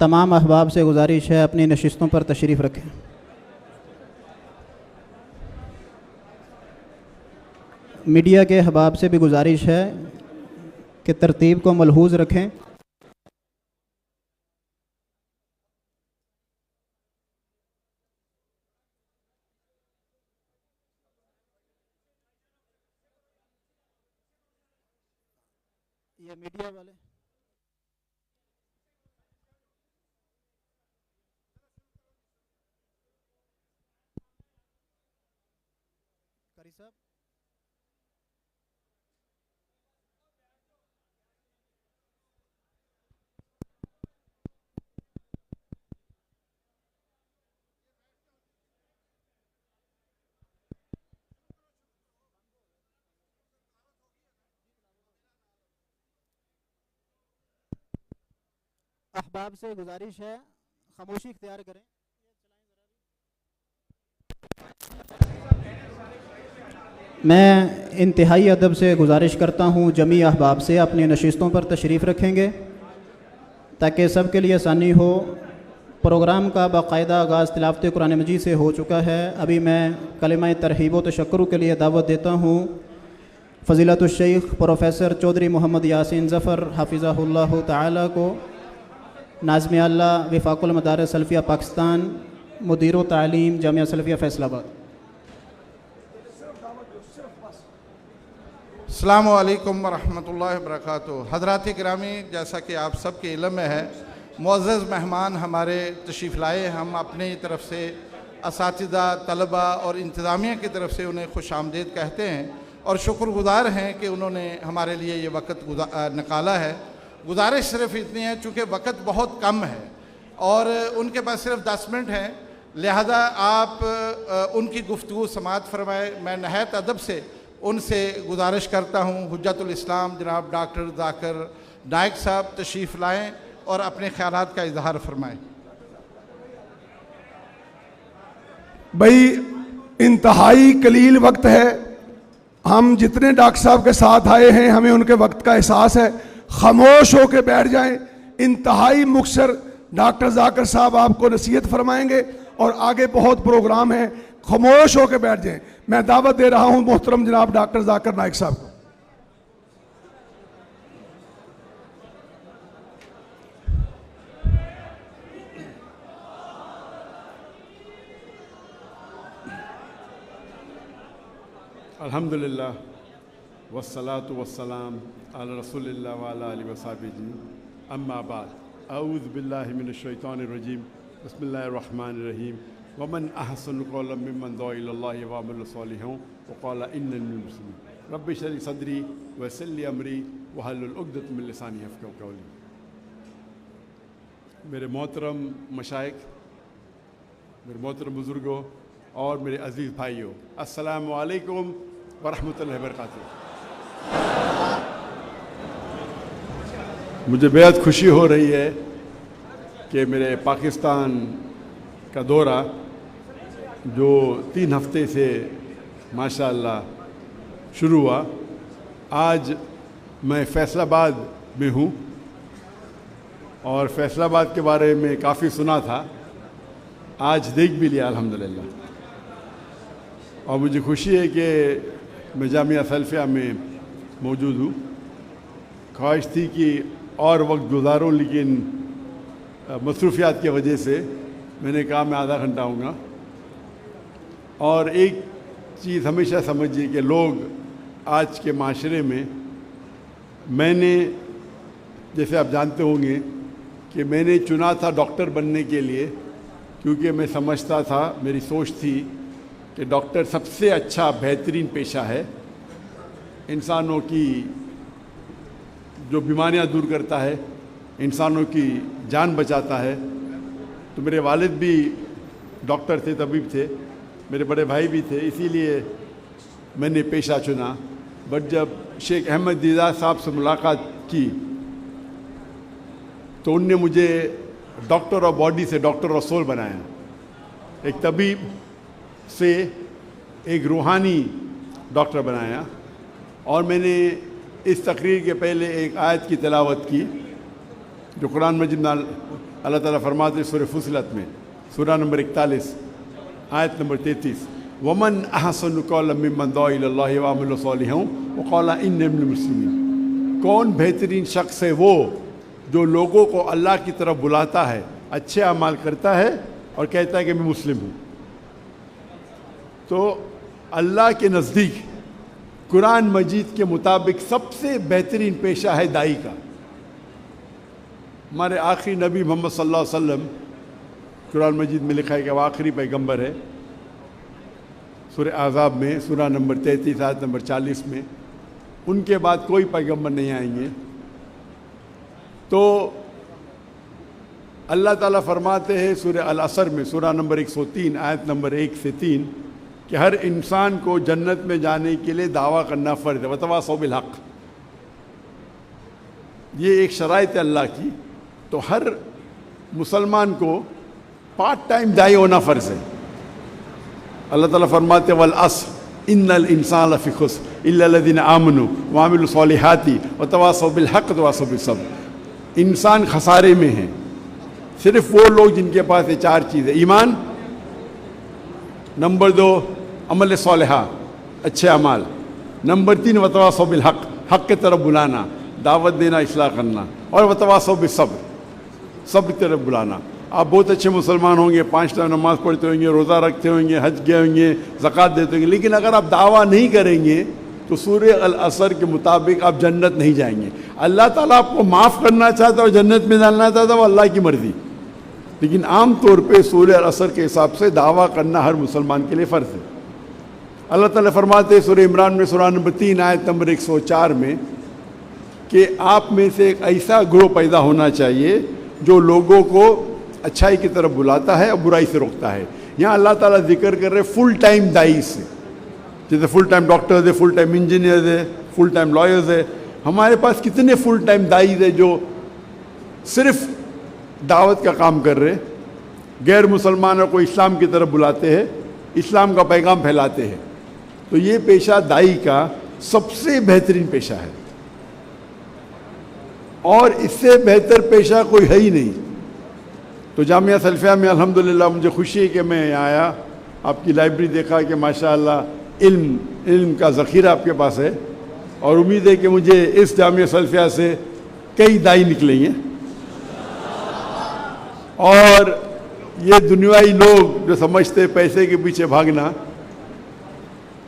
تمام احباب سے گزارش ہے اپنی نشستوں پر تشریف رکھیں۔ میڈیا کے احباب سے بھی گزارش ہے کہ ترتیب کو ملحوظ رکھیں۔ یہ میڈیا والے قاری صاحب، احباب سے گزارش ہے خاموشی اختیار کریں۔ میں انتہائی ادب سے گزارش کرتا ہوں جمیع احباب سے اپنی نشستوں پر تشریف رکھیں گے تاکہ سب کے لیے آسانی ہو۔ پروگرام کا باقاعدہ آغاز تلاوت قرآن مجید سے ہو چکا ہے۔ ابھی میں کلمہ ترحیب و تشکر کے لیے دعوت دیتا ہوں فضیلت الشیخ پروفیسر چودھری محمد یاسین ظفر حفظہ اللہ تعالی کو، ناظم اللہ وفاق المدارس سلفیہ پاکستان، مدیر و تعلیم جامعہ سلفیہ فیصل آباد۔ السلام علیکم ورحمۃ اللہ وبرکاتہ۔ حضرات گرامی، جیسا کہ آپ سب کے علم میں ہے، معزز مہمان ہمارے تشریف لائے۔ ہم اپنی طرف سے اساتذہ، طلبہ اور انتظامیہ کی طرف سے انہیں خوش آمدید کہتے ہیں اور شکر گزار ہیں کہ انہوں نے ہمارے لیے یہ وقت نکالا ہے۔ گزارش صرف اتنی ہے چونکہ وقت بہت کم ہے اور ان کے پاس صرف 10 منٹ ہیں، لہذا آپ ان کی گفتگو سماعت فرمائے۔ میں نہایت ادب سے ان سے گزارش کرتا ہوں حجت الاسلام جناب ڈاکٹر ذاکر نائک صاحب تشریف لائیں اور اپنے خیالات کا اظہار فرمائیں۔ بھائی انتہائی قلیل وقت ہے، ہم جتنے ڈاکٹر صاحب کے ساتھ آئے ہیں ہمیں ان کے وقت کا احساس ہے۔ خاموش ہو کے بیٹھ جائیں، انتہائی مختصر ڈاکٹر ذاکر صاحب آپ کو نصیحت فرمائیں گے اور آگے بہت پروگرام ہیں، خاموش ہو کے بیٹھ جائیں۔ میں دعوت دے رہا ہوں محترم جناب ڈاکٹر ذاکر نائک صاحب کو۔ الحمدللہ والصلاة والسلام علی رسول اللہ وعلی آلہ وصحبہ اجمعین، اما بعد، اعوذ باللہ من الشیطان الرجیم، بسم اللہ الرحمن الرحیم، ومن احسن قولا ممن دعا الی اللہ وعمل صالحا وقال اننی من المسلمین، رب اشرح لی صدری ویسر لی امری واحلل عقدۃ من لسانی یفقہوا قولی۔ میرے محترم مشائخ، میرے محترم بزرگوں اور میرے عزیز بھائیوں، السلام علیکم ورحمۃ اللہ وبرکاتہ۔ مجھے بہت خوشی ہو رہی ہے کہ میرے پاکستان کا دورہ جو 3 ہفتے سے ماشاءاللہ شروع ہوا، آج میں فیصل آباد میں ہوں اور فیصل آباد کے بارے میں کافی سنا تھا، آج دیکھ بھی لیا الحمدللہ، اور مجھے خوشی ہے کہ میں جامعہ سلفیہ میں موجود ہوں۔ خواہش تھی کہ اور وقت گزاروں لیکن مصروفیات کی وجہ سے میں نے کہا میں آدھا گھنٹہ آؤں گا۔ اور ایک چیز ہمیشہ سمجھیے کہ لوگ آج کے معاشرے میں نے جیسے آپ جانتے ہوں گے کہ میں نے چنا تھا ڈاکٹر بننے کے لیے، کیونکہ میں سمجھتا تھا، میری سوچ تھی کہ ڈاکٹر سب سے اچھا بہترین پیشہ ہے، انسانوں کی جو بیماریاں دور کرتا ہے، انسانوں کی جان بچاتا ہے۔ تو میرے والد بھی ڈاکٹر تھے، طبیب تھے، میرے بڑے بھائی بھی تھے، اسی لیے میں نے پیشہ چنا۔ بٹ جب شیخ احمد دیدہ صاحب سے ملاقات کی تو ان نے مجھے ڈاکٹر آف باڈی سے ڈاکٹر آف سول بنایا، ایک طبیب سے ایک روحانی ڈاکٹر بنایا۔ اور میں نے اس تقریر کے پہلے ایک آیت کی تلاوت کی جو قرآن مجید میں اللہ تعالیٰ فرماتے ہیں سورہ فصلت میں سورہ نمبر 41 آیت نمبر 33 ومن احسن قولا ممن دعا الی اللہ وعمل صالحا وقال انی من المسلمین، کون بہترین شخص ہے وہ جو لوگوں کو اللہ کی طرف بلاتا ہے، اچھے اعمال کرتا ہے اور کہتا ہے کہ میں مسلم ہوں۔ تو اللہ کے نزدیک قرآن مجید کے مطابق سب سے بہترین پیشہ ہے دائی کا۔ ہمارے آخری نبی محمد صلی اللہ علیہ وسلم، قرآن مجید میں لکھا ہے کہ وہ آخری پیغمبر ہے، سورہ احزاب میں سورہ نمبر 33 آیت نمبر 40 میں، ان کے بعد کوئی پیغمبر نہیں آئیں گے۔ تو اللہ تعالیٰ فرماتے ہیں سورہ العصر میں سورہ نمبر 103 آیت نمبر 1 سے 3 کہ ہر انسان کو جنت میں جانے کے لیے دعویٰ کرنا فرض ہے، وتواصوا بالحق۔ یہ ایک شرائط ہے اللہ کی، تو ہر مسلمان کو پارٹ ٹائم دائی ہونا فرض ہے۔ اللہ تعالیٰ فرماتے والعصر ان الانسان لفی خسر الا الذین آمنوا وعملوا الصالحات وتواصوا بالحق وتواصوا بالصبر۔ انسان خسارے میں ہیں، صرف وہ لوگ جن کے پاس یہ 4 چیزیں، ایمان، نمبر 2 عمل صالحہ، اچھے اعمال، نمبر 3 وتواصوا بالحق، حق کی طرف بلانا، دعوت دینا، اصلاح کرنا، اور وتواصوا بالصبر، صبر کی طرف بلانا۔ آپ بہت اچھے مسلمان ہوں گے، 5 ٹائم نماز پڑھتے ہوں گے، روزہ رکھتے ہوں گے، حج گئے ہوں گے، زکوٰۃ دیتے ہوں گے، لیکن اگر آپ دعویٰ نہیں کریں گے تو سورہ العصر کے مطابق آپ جنت نہیں جائیں گے۔ اللہ تعالیٰ آپ کو معاف کرنا چاہتا ہے اور جنت میں ڈالنا چاہتا ہے، وہ اللہ کی مرضی، لیکن عام طور پہ سورہ العصر کے حساب سے دعویٰ کرنا ہر مسلمان کے لیے فرض ہے۔ اللہ تعالیٰ فرماتے ہیں سورہ عمران میں سورہ نمبر 3 آیت نمبر 104 میں کہ آپ میں سے ایک ایسا گروہ پیدا ہونا چاہیے جو لوگوں کو اچھائی کی طرف بلاتا ہے اور برائی سے روکتا ہے۔ یہاں اللہ تعالیٰ ذکر کر رہے فل ٹائم دائی سے، جیسے فل ٹائم ڈاکٹرز ہے، فل ٹائم انجینئرز ہے، فل ٹائم لائرز ہے۔ ہمارے پاس کتنے فل ٹائم دائیز ہے جو صرف دعوت کا کام کر رہے، غیر مسلمانوں کو اسلام کی طرف بلاتے ہیں، اسلام کا پیغام پھیلاتے ہیں۔ تو یہ پیشہ دائی کا سب سے بہترین پیشہ ہے، اور اس سے بہتر پیشہ کوئی ہے ہی نہیں۔ تو جامعہ سلفیہ میں الحمدللہ مجھے خوشی ہے کہ میں یہاں آیا، آپ کی لائبریری دیکھا کہ ماشاءاللہ علم کا ذخیرہ آپ کے پاس ہے، اور امید ہے کہ مجھے اس جامعہ سلفیہ سے کئی دائی نکلیں گے، اور یہ دنیائی لوگ جو سمجھتے پیسے کے پیچھے بھاگنا،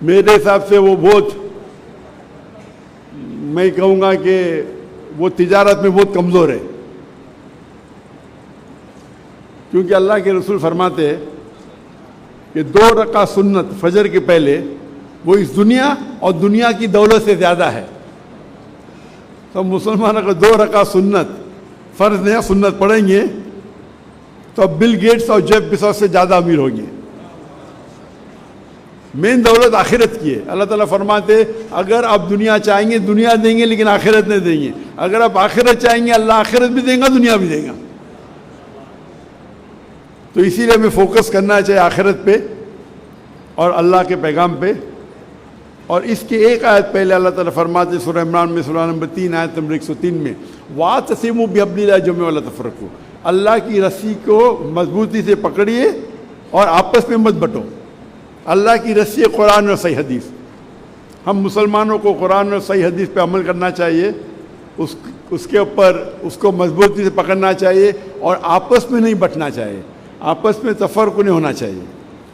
میرے حساب سے وہ بہت، میں کہوں گا کہ وہ تجارت میں بہت کمزور ہے، کیونکہ اللہ کے رسول فرماتے ہیں کہ 2 رکعت سنت فجر کے پہلے وہ اس دنیا اور دنیا کی دولت سے زیادہ ہے۔ تو مسلمان اگر 2 رکعت سنت فرض نہیں سنت پڑھیں گے تو اب بل گیٹس اور جیف بیزوس سے زیادہ امیر ہوں گے۔ مین دولت آخرت کی ہے۔ اللہ تعالیٰ فرماتے ہیں اگر آپ دنیا چاہیں گے دنیا دیں گے لیکن آخرت نہیں دیں گے، اگر آپ آخرت چاہیں گے اللہ آخرت بھی دیں گا، دنیا بھی دے گا۔ تو اسی لیے ہمیں فوکس کرنا چاہیے آخرت پہ اور اللہ کے پیغام پہ۔ اور اس کے ایک آیت پہلے اللہ تعالیٰ فرماتے سورہ عمران میں سورہ نمبر 3 آیت نمبر 103 میں وَاعْتَصِمُوا بِحَبْلِ اللَّهِ جَمِيعًا وَلَا تَفَرَّقُوا، اللہ کی رسی کو مضبوطی سے پکڑیے اور آپس میں مت بٹو۔ اللہ کی رسی قرآن اور صحیح حدیث، ہم مسلمانوں کو قرآن اور صحیح حدیث پہ عمل کرنا چاہیے، اس کے اوپر اس کو مضبوطی سے پکڑنا چاہیے اور آپس میں نہیں بٹنا چاہیے، آپس میں تفرق نہیں ہونا چاہیے۔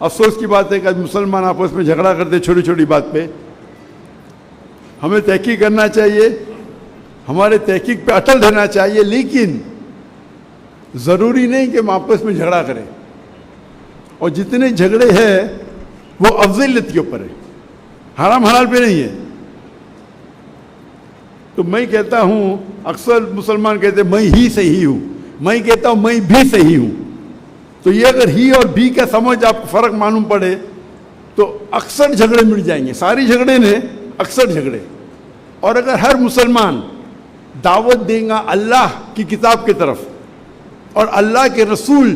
افسوس کی بات ہے کہ آج مسلمان آپس میں جھگڑا کرتے چھوٹی چھوٹی بات پہ۔ ہمیں تحقیق کرنا چاہیے، ہمارے تحقیق پہ اٹل رہنا چاہیے، لیکن ضروری نہیں کہ ہم آپس میں جھگڑا کریں، اور جتنے جھگڑے ہیں وہ افضلیت کے اوپر ہے، حرام حلال پہ نہیں ہے۔ تو میں کہتا ہوں، اکثر مسلمان کہتے ہیں میں ہی صحیح ہوں، میں کہتا ہوں میں بھی صحیح ہوں۔ تو یہ اگر ہی اور بھی کا سمجھ آپ کو فرق معلوم پڑے تو اکثر جھگڑے مٹ جائیں گے، ساری جھگڑے نے اکثر جھگڑے۔ اور اگر ہر مسلمان دعوت دیں گا اللہ کی کتاب کی طرف اور اللہ کے رسول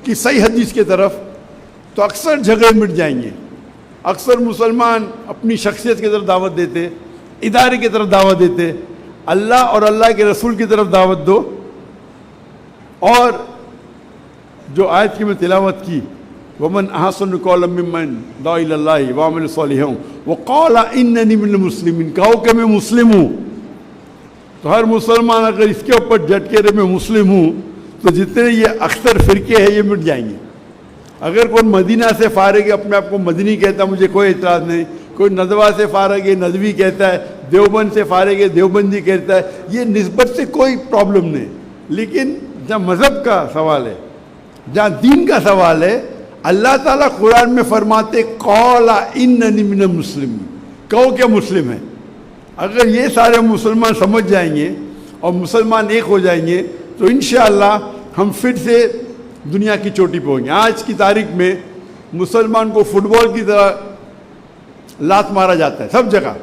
کی صحیح حدیث کی طرف تو اکثر جھگڑے مٹ جائیں گے۔ اکثر مسلمان اپنی شخصیت کی طرف دعوت دیتے، ادارے کی طرف دعوت دیتے، اللہ اور اللہ کے رسول کی طرف دعوت دو، اور جو آیت کی میں تلاوت کی ومن احسن قولا ممن دعا الی اللہ وعمل صالحا وقال اننی من المسلمین، کہو کہ میں مسلم ہوں. تو ہر مسلمان اگر اس کے اوپر ڈٹ کے رہے میں مسلم ہوں تو جتنے یہ اکثر فرقے ہیں یہ مٹ جائیں گے. اگر کوئی مدینہ سے فارغ ہے اپنے آپ کو مدنی کہتا ہے مجھے کوئی اعتراض نہیں، کوئی ندوہ سے فارغ ہے ندوی کہتا ہے، دیوبند سے فارغ ہے دیوبندی کہتا ہے، یہ نسبت سے کوئی پرابلم نہیں. لیکن جہاں مذہب کا سوال ہے، جہاں دین کا سوال ہے، اللہ تعالیٰ قرآن میں فرماتے قال اننی من المسلمین، کہو کہ مسلم ہے. اگر یہ سارے مسلمان سمجھ جائیں گے اور مسلمان ایک ہو جائیں گے تو انشاءاللہ ہم پھر سے دنیا کی چوٹی پہ ہوں گے. آج کی تاریخ میں مسلمان کو فٹ بال کی طرح لات مارا جاتا ہے سب جگہ،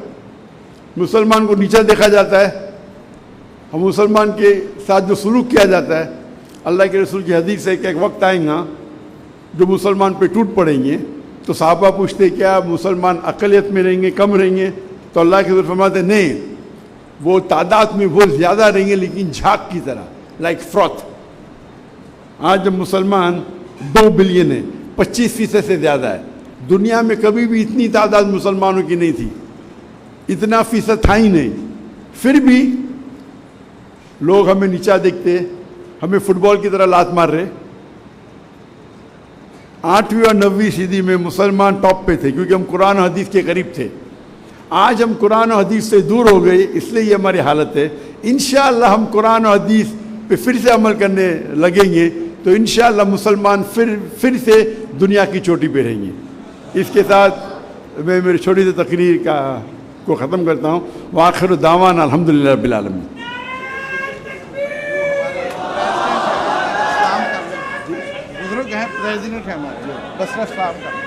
مسلمان کو نیچا دیکھا جاتا ہے، اور مسلمان کے ساتھ جو سلوک کیا جاتا ہے، اللہ کے رسول کی حدیث ہے کہ ایک وقت آئیں گا جو مسلمان پہ ٹوٹ پڑیں گے تو صحابہ پوچھتے کیا مسلمان اقلیت میں رہیں گے کم رہیں گے؟ تو اللہ کے رسول فرماتے نہیں، وہ تعداد میں بہت زیادہ رہیں گے لیکن جھاگ کی طرح، لائک فروتھ. آج جب مسلمان 2 بلین ہے، 25% سے زیادہ ہے. دنیا میں کبھی بھی اتنی تعداد مسلمانوں کی نہیں تھی، اتنا فیصد تھا ہی نہیں. پھر بھی لوگ ہمیں نیچا دیکھتے، ہمیں فٹ بال کی طرح لات مار رہے. 8ویں اور 9ویں صدی میں مسلمان ٹاپ پہ تھے کیونکہ ہم قرآن و حدیث کے قریب تھے. آج ہم قرآن و حدیث سے دور ہو گئے، اس لیے یہ ہماری حالت ہے. انشاءاللہ ہم قرآن و حدیث پہ پھر سے عمل کرنے لگیں گے تو انشاءاللہ مسلمان پھر سے دنیا کی چوٹی پہ رہیں گے. اس کے ساتھ میں میری چھوٹی سی تقریر کو ختم کرتا ہوں. وآخر دعوانا الحمدللہ رب العالمین. بزرگ ہیں، پریزیڈنٹ ہیں ہمارے، بس کام کر